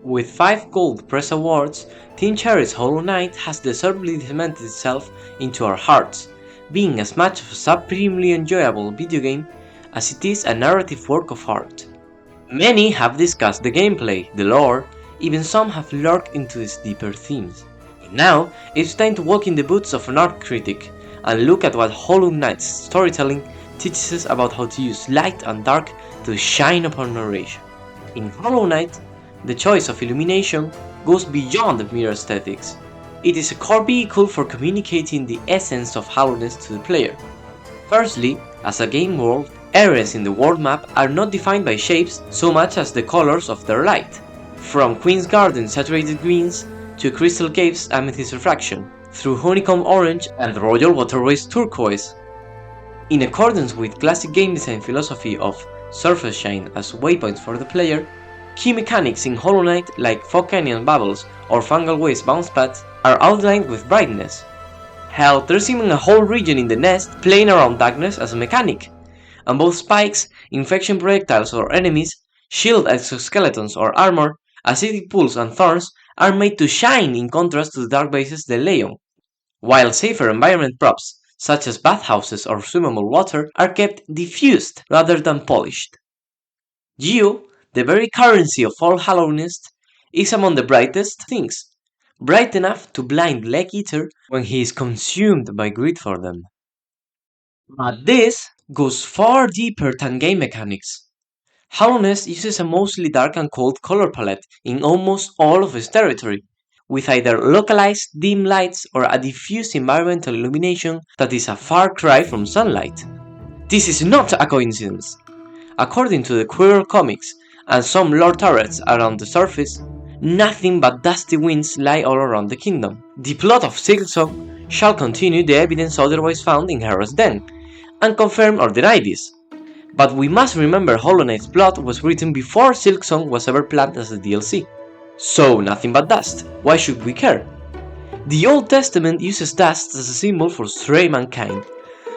With 5 Gold Press Awards, Team Cherry's Hollow Knight has deservedly cemented itself into our hearts, being as much of a supremely enjoyable video game as it is a narrative work of art. Many have discussed the gameplay, the lore, even some have lurked into its deeper themes. But now, it's time to walk in the boots of an art critic and look at what Hollow Knight's storytelling teaches us about how to use light and dark to shine upon narration. In Hollow Knight, the choice of illumination goes beyond mere aesthetics. It is a core vehicle for communicating the essence of Hallownest to the player. Firstly, as a game world, areas in the world map are not defined by shapes so much as the colors of their light, from Queen's Garden's saturated greens to Crystal Cave's amethyst refraction, through Honeycomb Orange and Royal Waterway's turquoise. In accordance with classic game design philosophy of surface shine as waypoints for the player, key mechanics in Hollow Knight like Fog Canyon bubbles or Fungal Waste bounce pads are outlined with brightness. Hell, there's even a whole region in the nest playing around darkness as a mechanic, and both spikes, infection projectiles or enemies, shield exoskeletons or armor, acidic pools and thorns are made to shine in contrast to the dark bases they lay on, while safer environment props, such as bathhouses or swimmable water, are kept diffused rather than polished. Geo, the very currency of all Hallownest, is among the brightest things, bright enough to blind Leg Eater when he is consumed by greed for them. But this goes far deeper than game mechanics. Hallownest uses a mostly dark and cold color palette in almost all of its territory, with either localized dim lights or a diffuse environmental illumination that is a far cry from sunlight. This is not a coincidence. According to the Quirrell comics and some lore turrets around the surface, nothing but dusty winds lie all around the kingdom. The plot of Silksong shall continue the evidence otherwise found in Hera's Den, and confirm or deny this. But we must remember Hollow Knight's plot was written before Silksong was ever planned as a DLC. So nothing but dust, why should we care? The Old Testament uses dust as a symbol for stray mankind,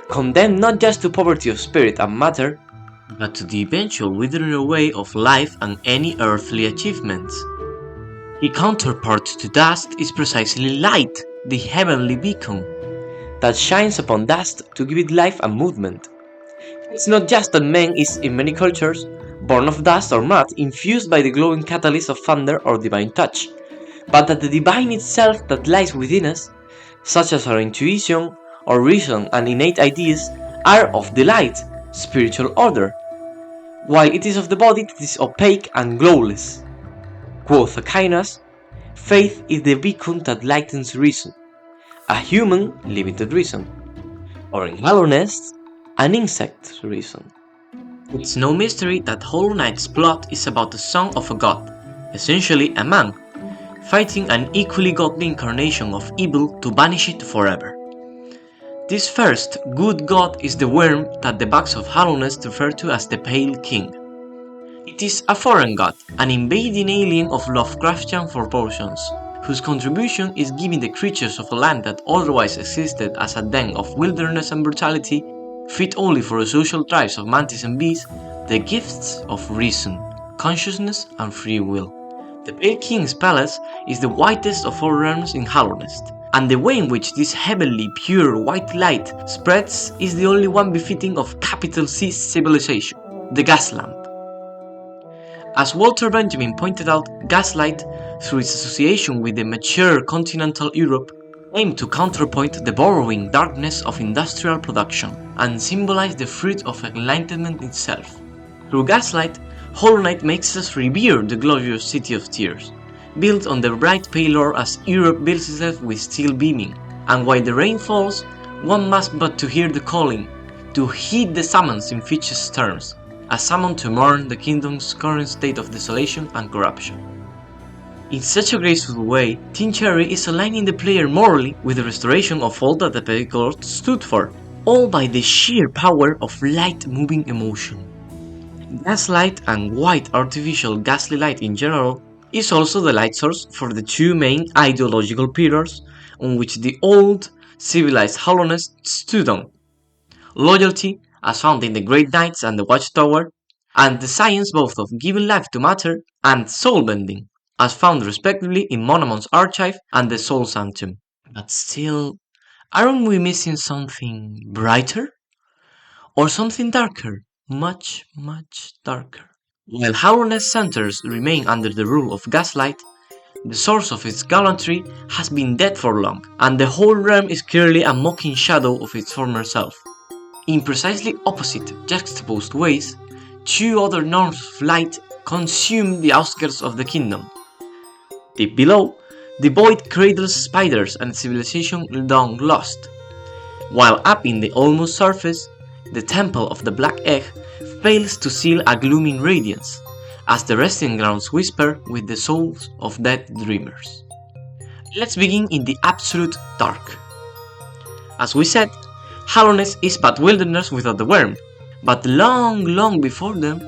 condemned not just to poverty of spirit and matter, but to the eventual withering away of life and any earthly achievements. The counterpart to dust is precisely light, the heavenly beacon, that shines upon dust to give it life and movement. It's not just that man is, in many cultures, born of dust or mud infused by the glowing catalyst of thunder or divine touch, but that the divine itself that lies within us, such as our intuition or reason and innate ideas, are of the light, spiritual order, while it is of the body that is opaque and glowless. Quoth Aquinas, faith is the beacon that lightens reason, a human limited reason, or in Hallownest, an insect reason. It's no mystery that Hollow Knight's plot is about the son of a god, essentially a man, fighting an equally godly incarnation of evil to banish it forever. This first good god is the worm that the bugs of Hallownest refer to as the Pale King. It is a foreign god, an invading alien of Lovecraftian proportions, whose contribution is giving the creatures of a land that otherwise existed as a den of wilderness and brutality, fit only for the social tribes of mantis and bees, the gifts of reason, consciousness and free will. The Pale King's palace is the whitest of all realms in Hallownest, and the way in which this heavenly pure white light spreads is the only one befitting of capital C civilization, the gas lamp. As Walter Benjamin pointed out, Gaslight, through its association with the mature continental Europe, aimed to counterpoint the borrowing darkness of industrial production and symbolize the fruit of enlightenment itself. Through Gaslight, Hollow Knight makes us revere the glorious City of Tears, built on the bright pale ore as Europe builds itself with steel beaming, and while the rain falls, one must but to hear the calling, to heed the summons in Fitch's terms, a summon to mourn the kingdom's current state of desolation and corruption. In such a graceful way, Team Cherry is aligning the player morally with the restoration of all that the Pale Lord stood for, all by the sheer power of light-moving emotion. Gaslight and white artificial ghastly light in general is also the light source for the two main ideological pillars on which the old, civilized Hallownest stood on: loyalty, as found in the Great Knights and the Watchtower, and the science both of giving life to matter and soul-bending, as found respectively in Monomon's Archive and the Soul Sanctum. But still, aren't we missing something brighter? Or something darker? Much, much darker. While Hallownest centers remain under the rule of Gaslight, the source of its gallantry has been dead for long, and the whole realm is clearly a mocking shadow of its former self. In precisely opposite, juxtaposed ways, two other norms of light consume the outskirts of the kingdom. Deep below, the void cradles spiders and civilization long lost, while up in the almost surface, the temple of the Black Egg fails to seal a glooming radiance, as the resting grounds whisper with the souls of dead dreamers. Let's begin in the absolute dark. As we said, Hallownest is but wilderness without the worm, but long, long before them,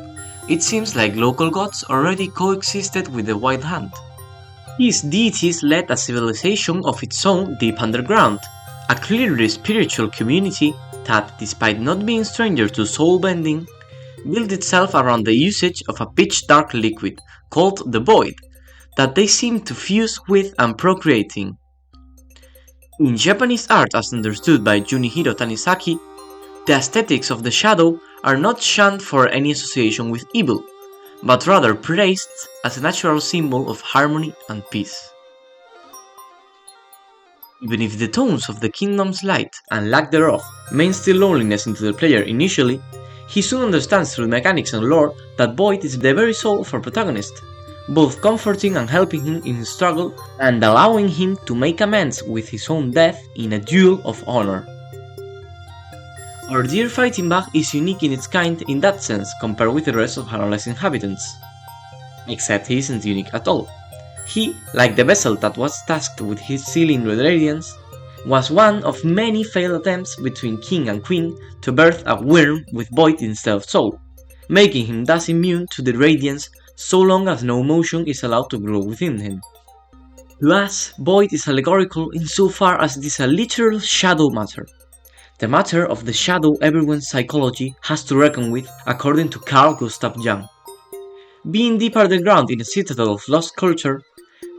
it seems like local gods already coexisted with the White Hand. These deities led a civilization of its own deep underground, a clearly spiritual community that, despite not being stranger to soul bending, built itself around the usage of a pitch-dark liquid called the Void that they seem to fuse with and procreating. In Japanese art as understood by Junihiro Tanizaki, the aesthetics of the shadow are not shunned for any association with evil, but rather praised as a natural symbol of harmony and peace. Even if the tones of the kingdom's light and lack thereof may instill loneliness into the player initially, he soon understands through mechanics and lore that Void is the very soul of our protagonist, both comforting and helping him in his struggle and allowing him to make amends with his own death in a duel of honor. Our dear fighting bug is unique in its kind in that sense compared with the rest of Hallownest's inhabitants, except he isn't unique at all. He, like the vessel that was tasked with his sealing the radiance, was one of many failed attempts between king and queen to birth a worm with void instead of soul, making him thus immune to the radiance so long as no motion is allowed to grow within him. To us, void is allegorical insofar as it is a literal shadow matter, the matter of the shadow everyone's psychology has to reckon with according to Carl Gustav Jung. Being deep underground in a citadel of lost culture,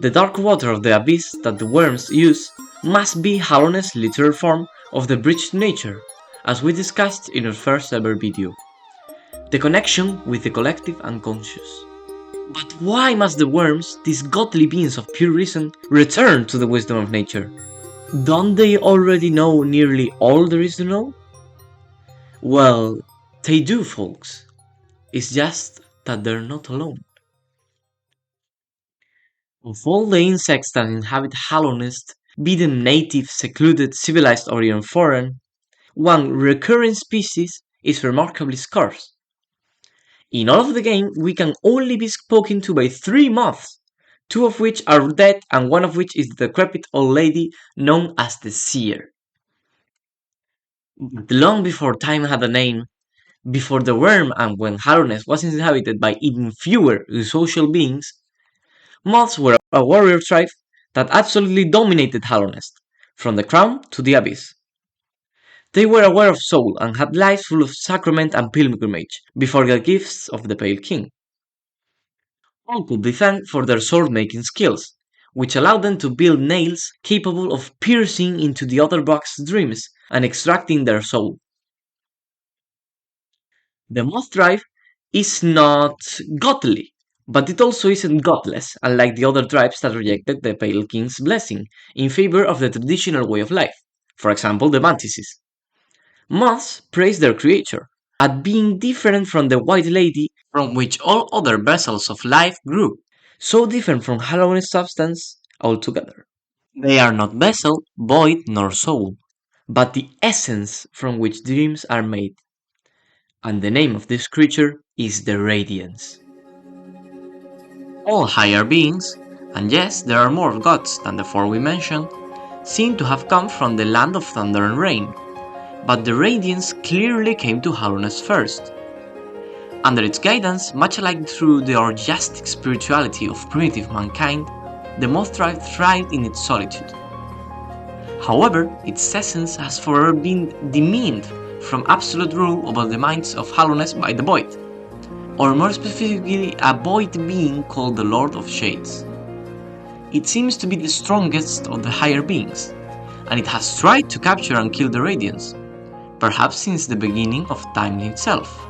the dark water of the abyss that the worms use must be Hallownest's literal form of the bridge to nature, as we discussed in our first ever video. The connection with the collective unconscious. But why must the worms, these godly beings of pure reason, return to the wisdom of nature? Don't they already know nearly all there is to know? Well, they do, folks. It's just that they're not alone. Of all the insects that inhabit Hallownest, be them native, secluded, civilized, or even foreign, one recurring species is remarkably scarce. In all of the game, we can only be spoken to by 3 moths, 2 of which are dead and 1 of which is the decrepit old lady known as the Seer. But long before time had a name, before the worm and when Hallownest was inhabited by even fewer social beings, moths were a warrior tribe that absolutely dominated Hallownest, from the crown to the abyss. They were aware of soul and had lives full of sacrament and pilgrimage before the gifts of the Pale King. All could be thanked for their sword-making skills, which allowed them to build nails capable of piercing into the other bug's dreams and extracting their soul. The moth tribe is not godly, but it also isn't godless, unlike the other tribes that rejected the Pale King's blessing in favor of the traditional way of life, for example the mantises. Moths praise their creator, at being different from the White Lady from which all other vessels of life grew, so different from Hallownest's substance altogether. They are not vessel, void, nor soul, but the essence from which dreams are made. And the name of this creature is the Radiance. All higher beings, and yes, there are more gods than the 4 we mentioned, seem to have come from the land of thunder and rain, but the Radiance clearly came to Hallownest first. Under its guidance, much like through the orgiastic spirituality of primitive mankind, the moth tribe thrived in its solitude. However, its essence has forever been demeaned from absolute rule over the minds of Hallownest by the Void, or more specifically a Void being called the Lord of Shades. it seems to be the strongest of the higher beings, and it has tried to capture and kill the Radiance, perhaps since the beginning of time itself.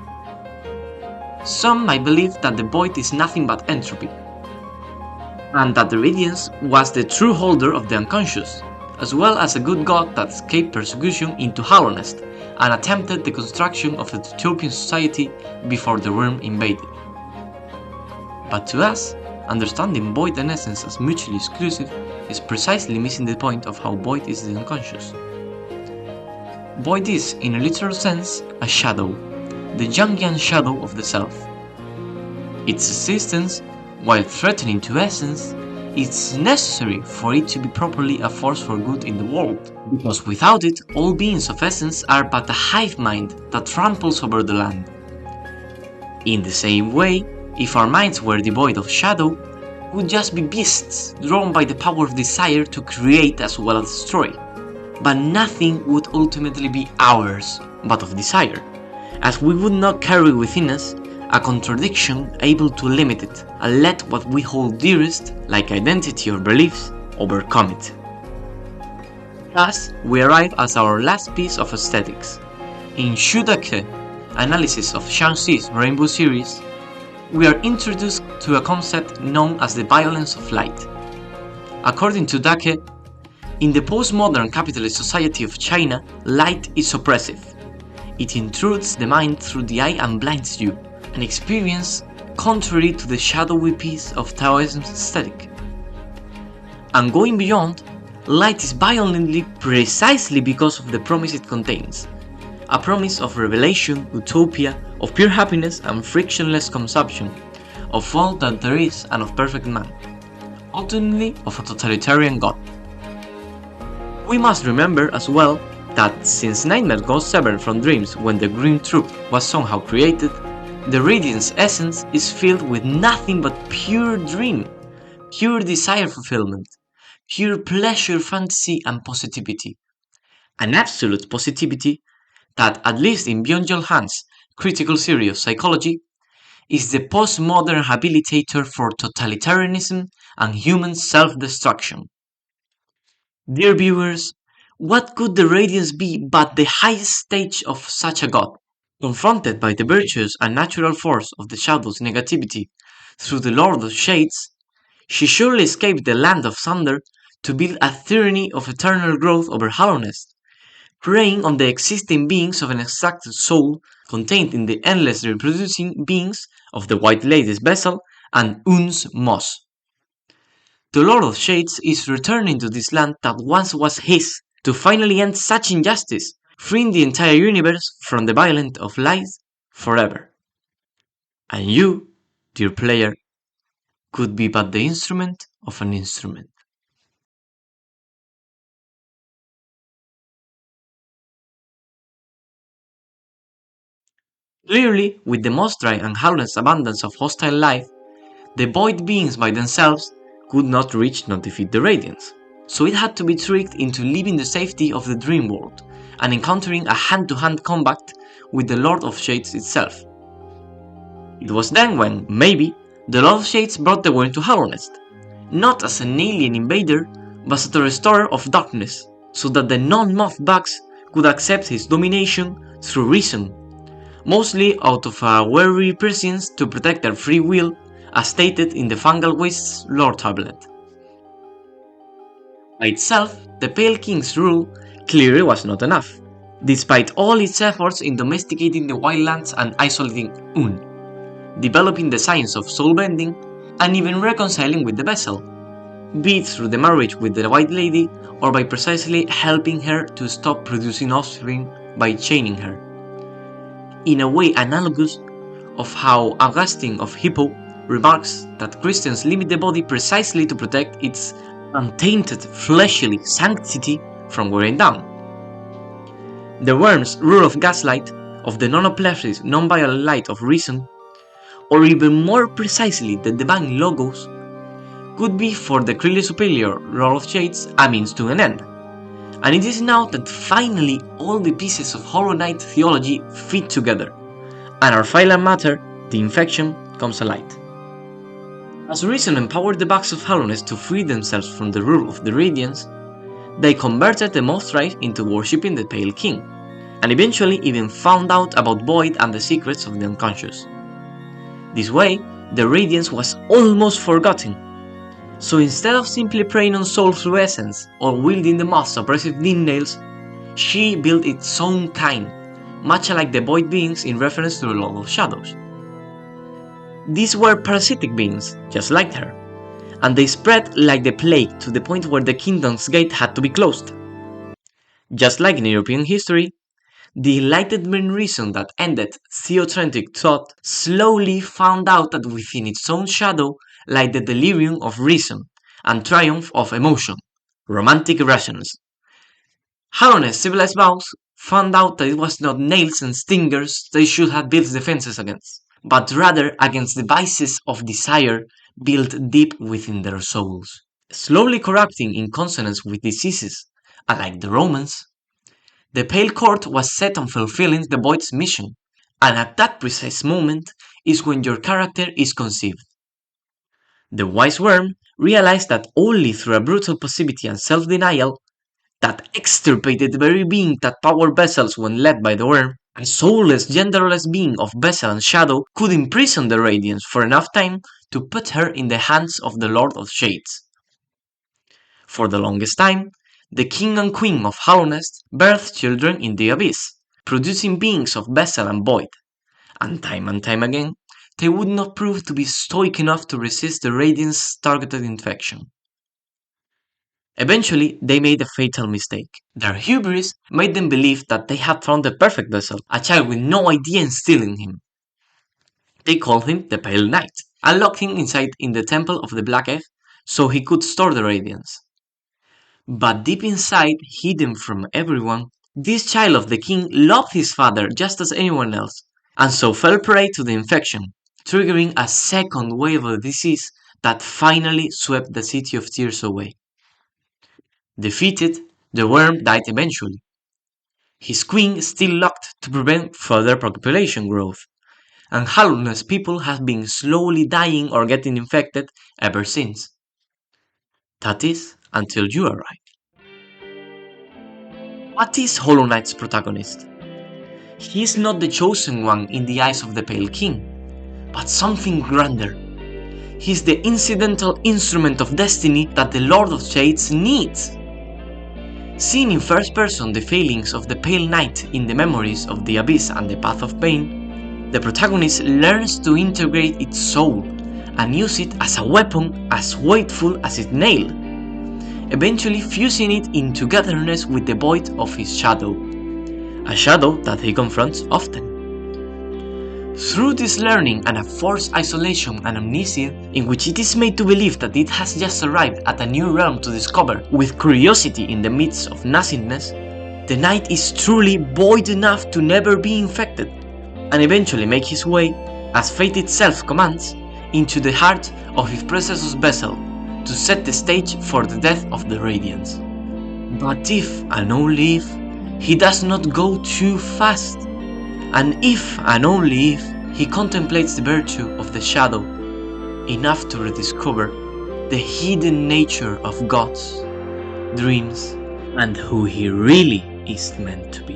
Some might believe that the void is nothing but entropy, and that the Radiance was the true holder of the unconscious, as well as a good god that escaped persecution into Hallownest and attempted the construction of a utopian society before the worm invaded. But to us, understanding void and essence as mutually exclusive is precisely missing the point of how void is the unconscious. Void is, in a literal sense, a shadow, the Jungian shadow of the self. Its existence, while threatening to essence, is necessary for it to be properly a force for good in the world, because without it, all beings of essence are but a hive mind that tramples over the land. In the same way, if our minds were devoid of shadow, we would just be beasts drawn by the power of desire to create as well as destroy. But nothing would ultimately be ours, but of desire, as we would not carry within us a contradiction able to limit it and let what we hold dearest, like identity or beliefs, overcome it. Thus, we arrive at our last piece of aesthetics. In Xu Dake, analysis of Shang-Chi's Rainbow series, we are introduced to a concept known as the violence of light. According to Dake, in the postmodern capitalist society of China, light is oppressive. It intrudes the mind through the eye and blinds you, an experience contrary to the shadowy piece of Taoism's aesthetic. And going beyond, light is violently precisely because of the promise it contains. A promise of revelation, utopia, of pure happiness and frictionless consumption, of all that there is and of perfect man, ultimately of a totalitarian god. We must remember as well that since nightmares got severed from dreams when the Green Truth was somehow created, the Radiance essence is filled with nothing but pure dream, pure desire fulfillment, pure pleasure, fantasy and positivity. An absolute positivity that, at least in Byung-Chul Han's critical theory of psychology, is the postmodern habilitator for totalitarianism and human self-destruction. Dear viewers, what could the Radiance be but the highest stage of such a god? Confronted by the virtuous and natural force of the shadow's negativity through the Lord of Shades, she surely escaped the land of thunder to build a tyranny of eternal growth over Hallownest, preying on the existing beings of an extracted soul contained in the endless reproducing beings of the White Lady's vessel and Un's moss. The Lord of Shades is returning to this land that once was his to finally end such injustice, freeing the entire universe from the violence of lies forever. And you, dear player, could be but the instrument of an instrument. Clearly, with the most dry and howless abundance of hostile life, the void beings by themselves could not reach nor defeat the Radiance, so it had to be tricked into leaving the safety of the dream world and encountering a hand-to-hand combat with the Lord of Shades itself. It was then when, maybe, the Lord of Shades brought the worm to Hallownest, not as an alien invader, but as a restorer of darkness, so that the non-moth bugs could accept his domination through reason, mostly out of a weary prescience to protect their free will, as stated in the Fungal Wast's lore tablet. By itself, the Pale King's rule clearly was not enough, despite all its efforts in domesticating the wildlands and isolating Un, developing the science of soul bending, and even reconciling with the vessel, be it through the marriage with the White Lady or by precisely helping her to stop producing offspring by chaining her. In a way analogous of how Augustine of Hippo remarks that Christians limit the body precisely to protect its untainted fleshly sanctity from wearing down. The worm's rule of Gaslight, of the non-oppressive, non-violent light of reason, or even more precisely the divine Logos, could be for the clearly superior Lord of Shades a means to an end. And it is now that finally all the pieces of Hollow Knight theology fit together, and our final matter, the infection, comes alight. As reason empowered the bugs of Hallownest to free themselves from the rule of the Radiants, they converted the Moth Tribe into worshipping the Pale King, and eventually even found out about Void and the secrets of the unconscious. This way, the Radiance was almost forgotten. So instead of simply preying on souls through essence or wielding the Moth's oppressive nails, she built its own kind, much like the Void beings in reference to the Lord of Shadows. These were parasitic beings, just like her, and they spread like the plague to the point where the kingdom's gate had to be closed. Just like in European history, the Enlightenment reason that ended theocratic thought slowly found out that within its own shadow lay the delirium of reason and triumph of emotion, romantic irrationalism. Hallownest's civilized vows found out that it was not nails and stingers they should have built defenses against, but rather against the vices of desire built deep within their souls, slowly corrupting in consonance with diseases, unlike the Romans. The Pale Court was set on fulfilling the Void's mission, and at that precise moment is when your character is conceived. The wise worm realized that only through a brutal passivity and self-denial that extirpated the very being that powered vessels when led by the worm, a soulless, genderless being of vessel and shadow could imprison the Radiance for enough time to put her in the hands of the Lord of Shades. For the longest time, the king and queen of Hallownest birthed children in the abyss, producing beings of vessel and void, and time again, they would not prove to be stoic enough to resist the Radiant's targeted infection. Eventually, they made a fatal mistake. Their hubris made them believe that they had found the perfect vessel, a child with no idea instilling him. They called him the Pale Knight, and locked him inside in the Temple of the Black Egg so he could store the Radiance. But deep inside, hidden from everyone, this child of the king loved his father just as anyone else, and so fell prey to the infection, triggering a second wave of disease that finally swept the City of Tears away. Defeated, the worm died eventually. His queen still locked to prevent further population growth, and Hallownest people have been slowly dying or getting infected ever since. That is, until you arrive. What is Hollow Knight's protagonist? He is not the chosen one in the eyes of the Pale King, but something grander. He is the incidental instrument of destiny that the Lord of Shades needs. Seeing in first person the failings of the Pale Knight in the memories of the Abyss and the Path of Pain, the protagonist learns to integrate its soul and use it as a weapon as weightful as its nail, eventually fusing it in togetherness with the void of his shadow, a shadow that he confronts often. Through this learning and a forced isolation and amnesia, in which it is made to believe that it has just arrived at a new realm to discover with curiosity in the midst of nothingness, the knight is truly void enough to never be infected, and eventually make his way, as fate itself commands, into the heart of his precious vessel, to set the stage for the death of the Radiance. But if, and only if, he does not go too fast, and if, and only if, he contemplates the virtue of the shadow, enough to rediscover the hidden nature of gods, dreams, and who he really is meant to be.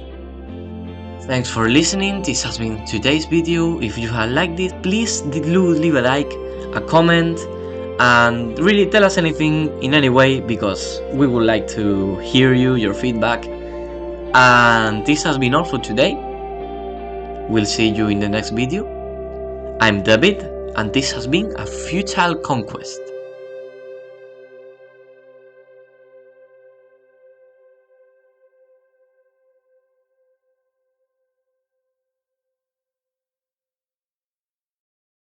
Thanks for listening, this has been today's video. If you have liked it, please do leave a like, a comment, and really tell us anything in any way, because we would like to hear your feedback. And this has been all for today. We'll see you in the next video. I'm David, and this has been A Futile Conquest.